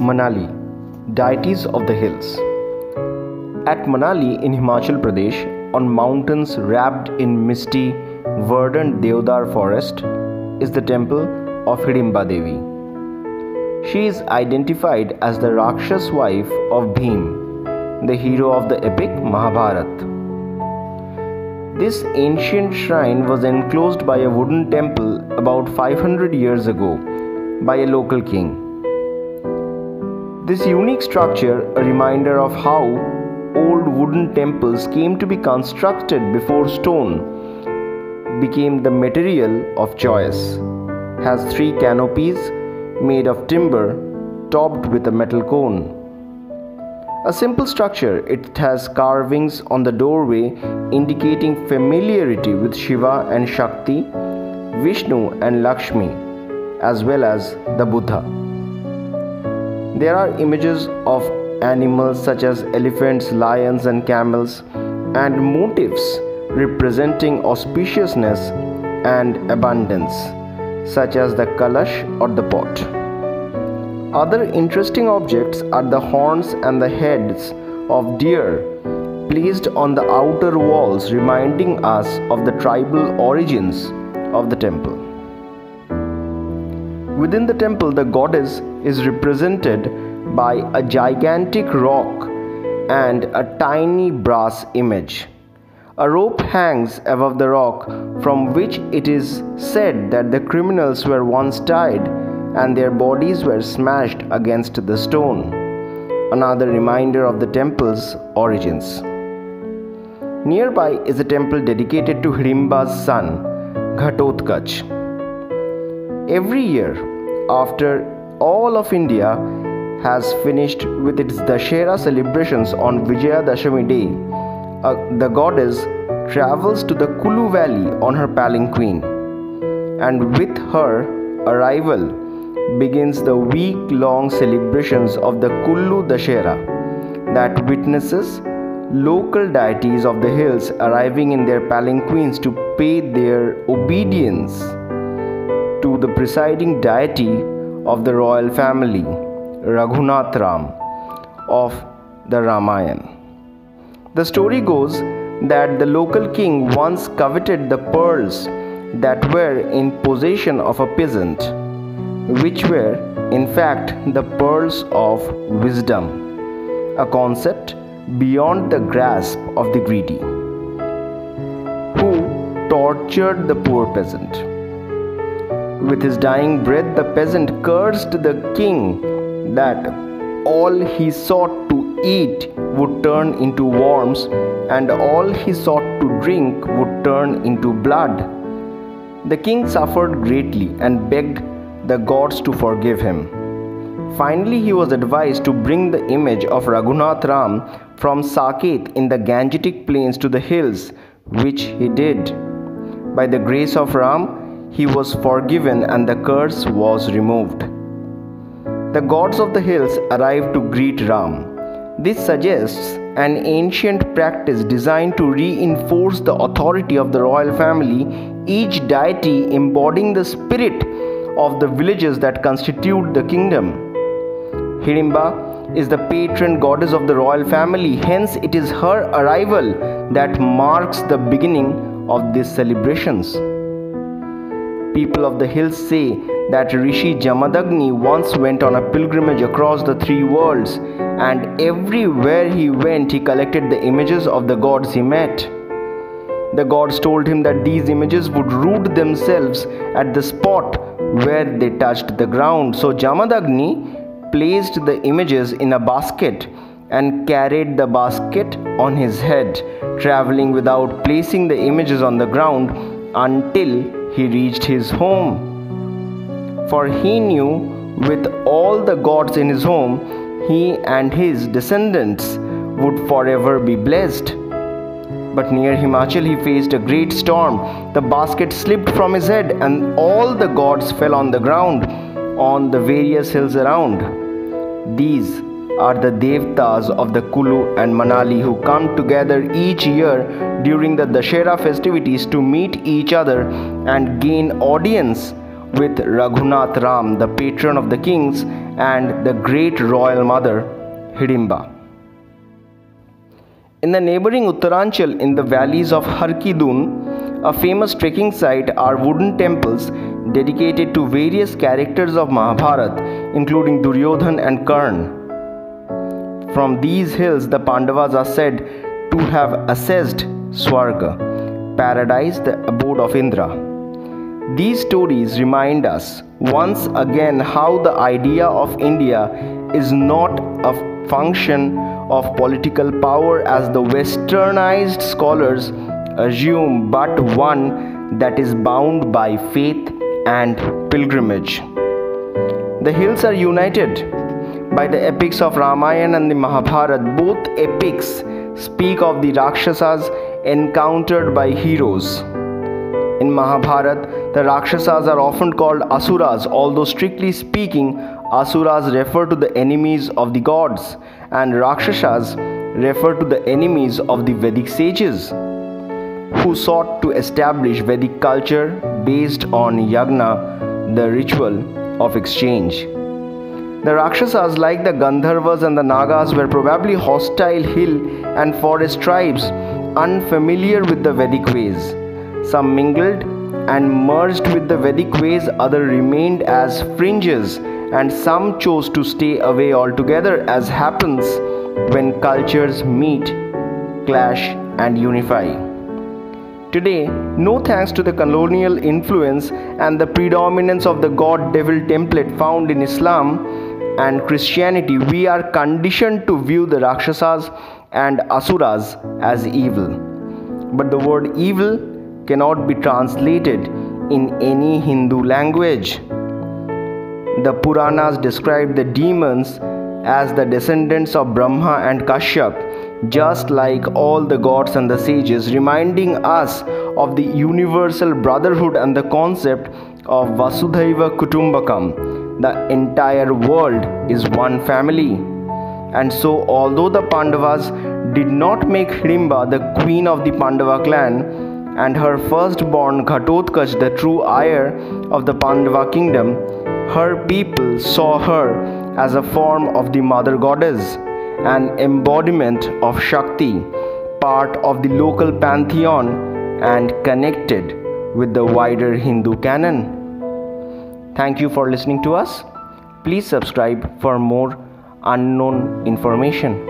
Manali, Deities of the Hills. At Manali in Himachal Pradesh, on mountains wrapped in misty, verdant Deodar forest, is the temple of Hidimba Devi. She is identified as the Rakshas wife of Bhim, the hero of the epic Mahabharata. This ancient shrine was enclosed by a wooden temple about 500 years ago by a local king. This unique structure, a reminder of how old wooden temples came to be constructed before stone became the material of choice, has 3 canopies made of timber topped with a metal cone. A simple structure, it has carvings on the doorway indicating familiarity with Shiva and Shakti, Vishnu and Lakshmi, as well as the Buddha. There are images of animals such as elephants, lions and camels, and motifs representing auspiciousness and abundance, such as the kalash or the pot. Other interesting objects are the horns and the heads of deer placed on the outer walls, reminding us of the tribal origins of the temple. Within the temple, the goddess is represented by a gigantic rock and a tiny brass image. A rope hangs above the rock, from which it is said that the criminals were once tied and their bodies were smashed against the stone, another reminder of the temple's origins. Nearby is a temple dedicated to Hidimba's son, Ghatotkach. Every year, after all of India has finished with its Dashera celebrations on Vijayadashami day, the goddess travels to the Kulu valley on her palanquin, and with her arrival begins the week-long celebrations of the Kullu Dashera that witnesses local deities of the hills arriving in their palanquins to pay their obedience to the presiding deity of the royal family, Raghunath Ram of the Ramayana. The story goes that the local king once coveted the pearls that were in possession of a peasant, which were in fact the pearls of wisdom, a concept beyond the grasp of the greedy, who tortured the poor peasant. With his dying breath, the peasant cursed the king that all he sought to eat would turn into worms and all he sought to drink would turn into blood. The king suffered greatly and begged the gods to forgive him. Finally, he was advised to bring the image of Raghunath Ram from Saket in the Gangetic plains to the hills, which he did. By the grace of Ram, he was forgiven and the curse was removed. The gods of the hills arrived to greet Ram. This suggests an ancient practice designed to reinforce the authority of the royal family, each deity embodying the spirit of the villages that constitute the kingdom. Hidimba is the patron goddess of the royal family, hence it is her arrival that marks the beginning of these celebrations. People of the hills say that Rishi Jamadagni once went on a pilgrimage across the 3 worlds, and everywhere he went he collected the images of the gods he met. The gods told him that these images would root themselves at the spot where they touched the ground. So Jamadagni placed the images in a basket and carried the basket on his head, traveling without placing the images on the ground until he reached his home. For he knew with all the gods in his home, he and his descendants would forever be blessed. But near Himachal he faced a great storm. The basket slipped from his head and all the gods fell on the ground on the various hills around. These are the Devatas of the Kulu and Manali who come together each year during the Dashera festivities to meet each other and gain audience with Raghunath Ram, the patron of the kings, and the great royal mother, Hidimba. In the neighboring Uttaranchal, in the valleys of Harkidun, a famous trekking site, are wooden temples dedicated to various characters of Mahabharata, including Duryodhan and Karna. From these hills, the Pandavas are said to have accessed Swarga, paradise, the abode of Indra. These stories remind us once again how the idea of India is not a function of political power as the westernized scholars assume, but one that is bound by faith and pilgrimage. The hills are united by the epics of Ramayana and the Mahabharata. Both epics speak of the Rakshasas encountered by heroes. In Mahabharata, the Rakshasas are often called Asuras, although strictly speaking, Asuras refer to the enemies of the gods, and Rakshasas refer to the enemies of the Vedic sages, who sought to establish Vedic culture based on yagna, the ritual of exchange. The Rakshasas, like the Gandharvas and the Nagas, were probably hostile hill and forest tribes, unfamiliar with the Vedic ways. Some mingled and merged with the Vedic ways, others remained as fringes, and some chose to stay away altogether, as happens when cultures meet, clash, and unify. Today, no thanks to the colonial influence and the predominance of the God-devil template found in Islam and Christianity, we are conditioned to view the Rakshasas and Asuras as evil. But the word evil cannot be translated in any Hindu language. The Puranas describe the demons as the descendants of Brahma and Kashyap, just like all the gods and the sages, reminding us of the universal brotherhood and the concept of Vasudhaiva Kutumbakam. The entire world is one family. And so, although the Pandavas did not make Hidimba the queen of the Pandava clan, and her firstborn Ghatotkacha the true heir of the Pandava kingdom, her people saw her as a form of the mother goddess, an embodiment of Shakti, part of the local pantheon, and connected with the wider Hindu canon. Thank you for listening to us. Please subscribe for more unknown information.